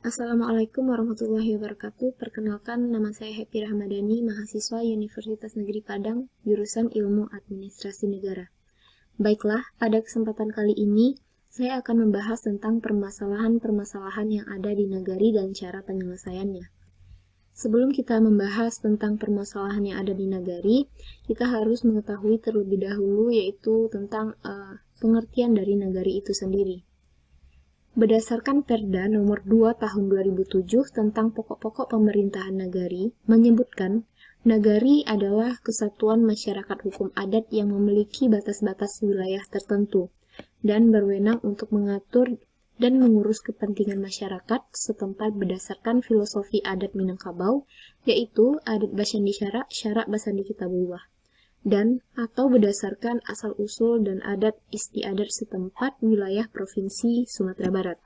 Assalamualaikum warahmatullahi wabarakatuh. Perkenalkan, nama saya Happy Rahmadani, mahasiswa Universitas Negeri Padang, jurusan Ilmu Administrasi Negara. Baiklah, pada kesempatan kali ini, saya akan membahas tentang permasalahan-permasalahan yang ada di negari dan cara penyelesaiannya. Sebelum kita membahas tentang permasalahan yang ada di negari, kita harus mengetahui terlebih dahulu yaitu tentang pengertian dari negari itu sendiri. Berdasarkan Perda nomor 2 tahun 2007 tentang pokok-pokok pemerintahan nagari, menyebutkan nagari adalah kesatuan masyarakat hukum adat yang memiliki batas-batas wilayah tertentu dan berwenang untuk mengatur dan mengurus kepentingan masyarakat setempat berdasarkan filosofi adat Minangkabau, yaitu adat Basandi Syarak, Syarak Basandi Kitabullah, dan atau berdasarkan asal-usul dan adat istiadat setempat wilayah Provinsi Sumatera Barat.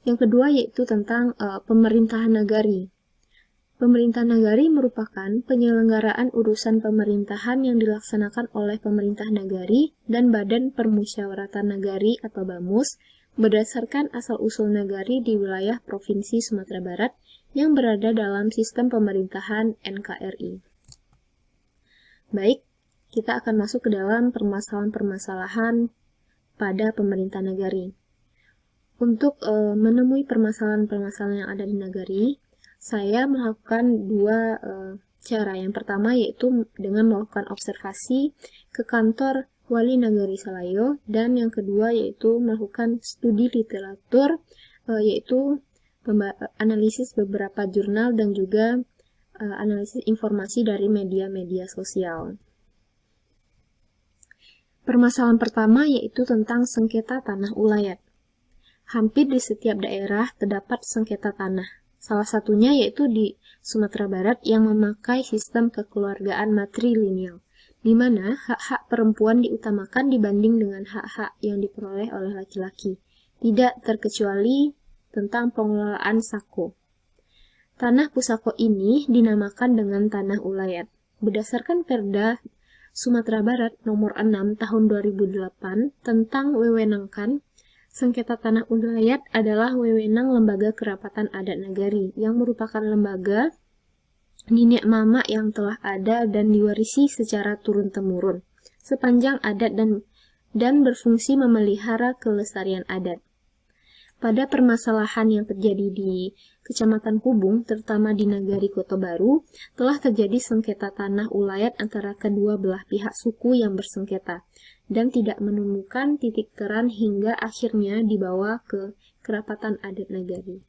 Yang kedua yaitu tentang pemerintahan nagari. Pemerintahan nagari merupakan penyelenggaraan urusan pemerintahan yang dilaksanakan oleh pemerintah nagari dan Badan Permusyawaratan Nagari atau BAMUS berdasarkan asal-usul nagari di wilayah Provinsi Sumatera Barat yang berada dalam sistem pemerintahan NKRI. Baik, kita akan masuk ke dalam permasalahan-permasalahan pada pemerintah nagari. Untuk menemui permasalahan-permasalahan yang ada di nagari, saya melakukan dua cara. Yang pertama yaitu dengan melakukan observasi ke kantor Wali Nagari Salayo, dan yang kedua yaitu melakukan studi literatur, yaitu analisis beberapa jurnal dan juga analisis informasi dari media-media sosial. Permasalahan pertama yaitu tentang sengketa tanah ulayat. Hampir di setiap daerah terdapat sengketa tanah. Salah satunya yaitu di Sumatera Barat yang memakai sistem kekeluargaan matrilineal, di mana hak-hak perempuan diutamakan dibanding dengan hak-hak yang diperoleh oleh laki-laki, tidak terkecuali tentang pengelolaan sako. Tanah pusako ini dinamakan dengan tanah ulayat. Berdasarkan Perda Sumatera Barat nomor 6 tahun 2008 tentang wewenangkan, sengketa tanah ulayat adalah wewenang Lembaga Kerapatan Adat Nagari yang merupakan lembaga nenek mama yang telah ada dan diwarisi secara turun-temurun sepanjang adat dan berfungsi memelihara kelestarian adat. Pada permasalahan yang terjadi di Kecamatan Kubung, terutama di Nagari Kota Baru, telah terjadi sengketa tanah ulayat antara kedua belah pihak suku yang bersengketa, dan tidak menemukan titik terang hingga akhirnya dibawa ke Kerapatan Adat Nagari.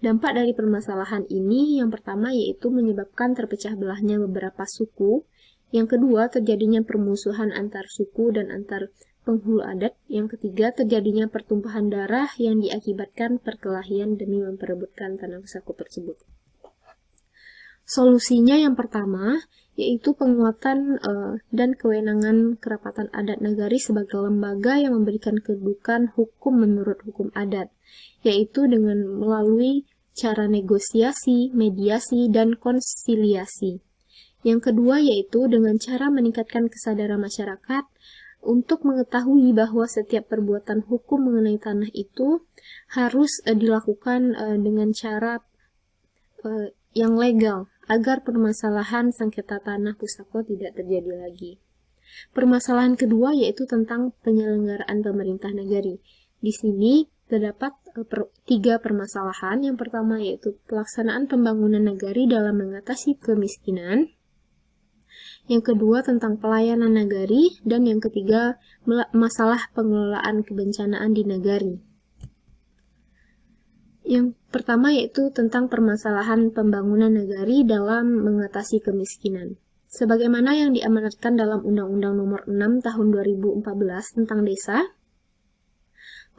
Dampak dari permasalahan ini yang pertama yaitu menyebabkan terpecah belahnya beberapa suku, yang kedua terjadinya permusuhan antar suku dan antar penghulu adat, yang ketiga terjadinya pertumpahan darah yang diakibatkan perkelahian demi memperebutkan tanah pusako tersebut. Solusinya yang pertama yaitu penguatan dan kewenangan Kerapatan Adat Nagari sebagai lembaga yang memberikan kedudukan hukum menurut hukum adat, yaitu dengan melalui cara negosiasi, mediasi, dan konsiliasi. Yang kedua yaitu dengan cara meningkatkan kesadaran masyarakat untuk mengetahui bahwa setiap perbuatan hukum mengenai tanah itu harus dilakukan dengan cara yang legal, agar permasalahan sengketa tanah pusako tidak terjadi lagi. Permasalahan kedua yaitu tentang penyelenggaraan pemerintah nagari. Di sini terdapat tiga permasalahan. Yang pertama yaitu pelaksanaan pembangunan nagari dalam mengatasi kemiskinan. Yang kedua tentang pelayanan nagari, dan yang ketiga masalah pengelolaan kebencanaan di nagari. Yang pertama yaitu tentang permasalahan pembangunan nagari dalam mengatasi kemiskinan. Sebagaimana yang diamanatkan dalam Undang-Undang Nomor 6 Tahun 2014 tentang Desa,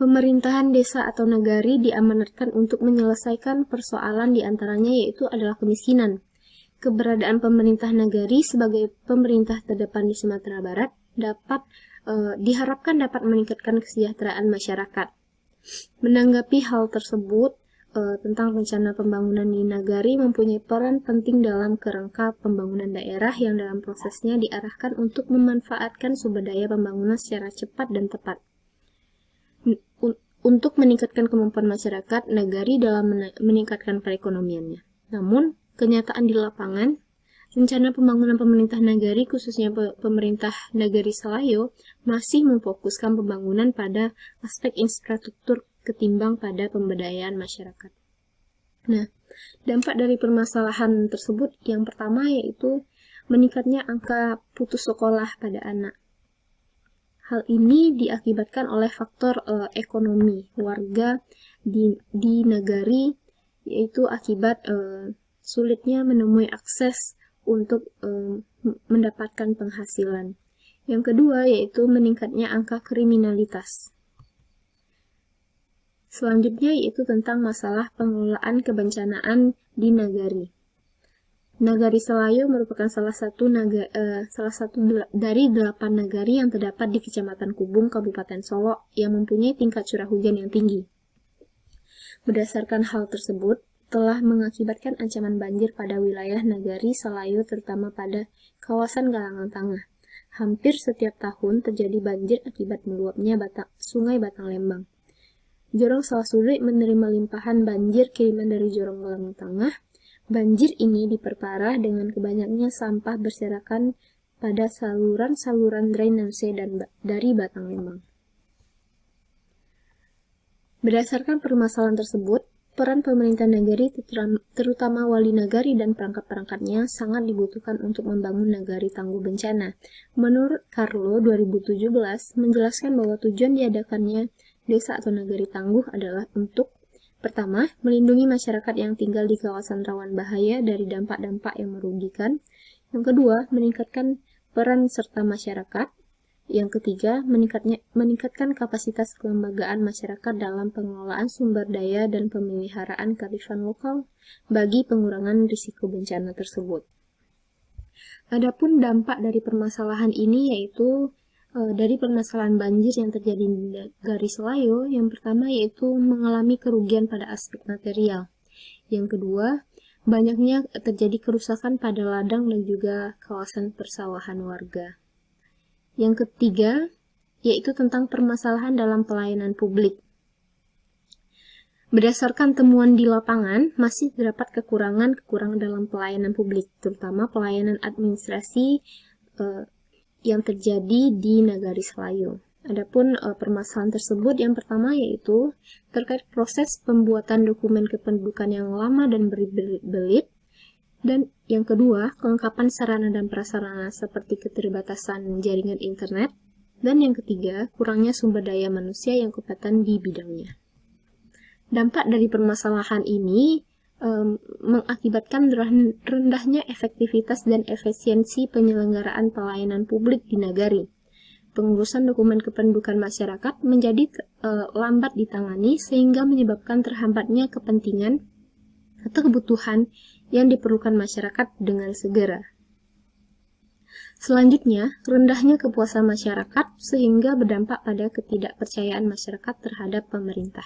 pemerintahan desa atau nagari diamanatkan untuk menyelesaikan persoalan diantaranya yaitu adalah kemiskinan. Keberadaan pemerintah nagari sebagai pemerintah terdepan di Sumatera Barat diharapkan dapat meningkatkan kesejahteraan masyarakat. Menanggapi hal tersebut, tentang rencana pembangunan di nagari mempunyai peran penting dalam kerangka pembangunan daerah yang dalam prosesnya diarahkan untuk memanfaatkan sumber daya pembangunan secara cepat dan tepat. untuk meningkatkan kemampuan masyarakat nagari dalam meningkatkan perekonomiannya. Namun, kenyataan di lapangan, rencana pembangunan pemerintah nagari, khususnya pemerintah nagari Salayo, masih memfokuskan pembangunan pada aspek infrastruktur ketimbang pada pemberdayaan masyarakat. Nah, dampak dari permasalahan tersebut yang pertama yaitu meningkatnya angka putus sekolah pada anak. Hal ini diakibatkan oleh faktor ekonomi warga di nagari, yaitu akibat sulitnya menemui akses untuk mendapatkan penghasilan. Yang kedua yaitu meningkatnya angka kriminalitas. Selanjutnya yaitu tentang masalah pengelolaan kebencanaan di nagari. Nagari Salayo merupakan salah satu dari 8 nagari yang terdapat di Kecamatan Kubung, Kabupaten Solok yang mempunyai tingkat curah hujan yang tinggi. Berdasarkan hal tersebut, telah mengakibatkan ancaman banjir pada wilayah nagari Salayo terutama pada kawasan Galangan Tengah. Hampir setiap tahun terjadi banjir akibat meluapnya Sungai Batang Lembang. Jorong Sawah Sudrik menerima limpahan banjir kiriman dari Jorong Galangan Tengah. Banjir ini diperparah dengan kebanyaknya sampah berserakan pada saluran-saluran drainase dari Batang Lembang. Berdasarkan permasalahan tersebut, peran pemerintah nagari, terutama wali nagari dan perangkat-perangkatnya, sangat dibutuhkan untuk membangun nagari tangguh bencana. Menurut Carlo 2017, menjelaskan bahwa tujuan diadakannya desa atau nagari tangguh adalah untuk: pertama, melindungi masyarakat yang tinggal di kawasan rawan bahaya dari dampak-dampak yang merugikan. Yang kedua, meningkatkan peran serta masyarakat. Yang ketiga, meningkatkan kapasitas kelembagaan masyarakat dalam pengelolaan sumber daya dan pemeliharaan kearifan lokal bagi pengurangan risiko bencana tersebut. Adapun dampak dari permasalahan ini yaitu dari permasalahan banjir yang terjadi di nagari Salayo, yang pertama yaitu mengalami kerugian pada aspek material. Yang kedua, banyaknya terjadi kerusakan pada ladang dan juga kawasan persawahan warga. Yang ketiga, yaitu tentang permasalahan dalam pelayanan publik. Berdasarkan temuan di lapangan, masih terdapat kekurangan dalam pelayanan publik, terutama pelayanan administrasi yang terjadi di nagari Salayo. Adapun permasalahan tersebut yang pertama yaitu terkait proses pembuatan dokumen kependudukan yang lama dan berbelit. Dan yang kedua, kelengkapan sarana dan prasarana seperti keterbatasan jaringan internet. Dan yang ketiga, kurangnya sumber daya manusia yang kompeten di bidangnya. Dampak dari permasalahan ini mengakibatkan rendahnya efektivitas dan efisiensi penyelenggaraan pelayanan publik di nagari. Pengurusan dokumen kependudukan masyarakat menjadi lambat ditangani sehingga menyebabkan terhambatnya kepentingan atau kebutuhan yang diperlukan masyarakat dengan segera. Selanjutnya, rendahnya kepuasan masyarakat sehingga berdampak pada ketidakpercayaan masyarakat terhadap pemerintah.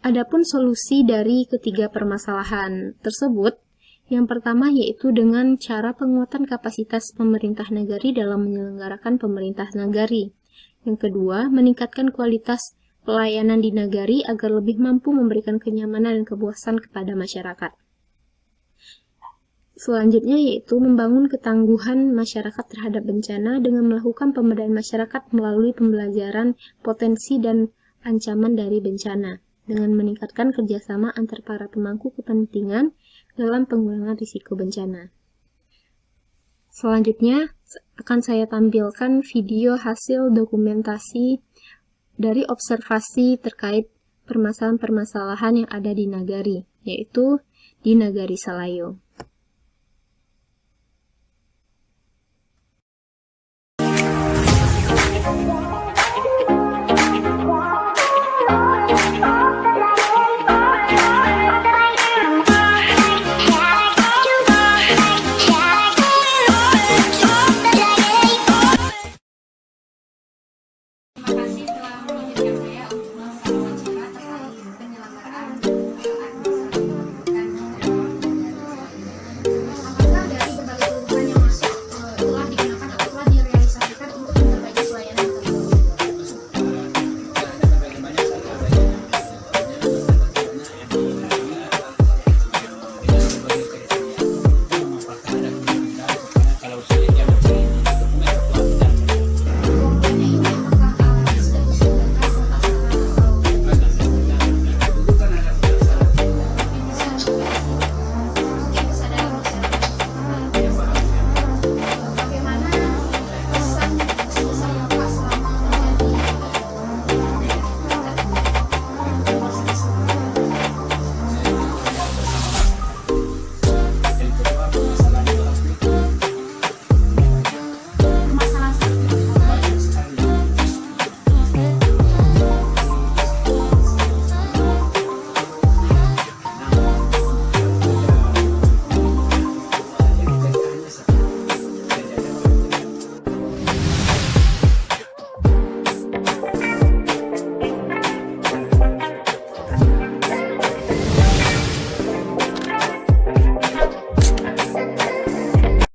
Adapun solusi dari ketiga permasalahan tersebut, yang pertama yaitu dengan cara penguatan kapasitas pemerintah nagari dalam menyelenggarakan pemerintah nagari. Yang kedua, meningkatkan kualitas pelayanan di nagari agar lebih mampu memberikan kenyamanan dan kepuasan kepada masyarakat. Selanjutnya yaitu membangun ketangguhan masyarakat terhadap bencana dengan melakukan pemberdayaan masyarakat melalui pembelajaran potensi dan ancaman dari bencana, dengan meningkatkan kerjasama antar para pemangku kepentingan dalam pengurangan risiko bencana. Selanjutnya akan saya tampilkan video hasil dokumentasi dari observasi terkait permasalahan-permasalahan yang ada di nagari, yaitu di nagari Salayo.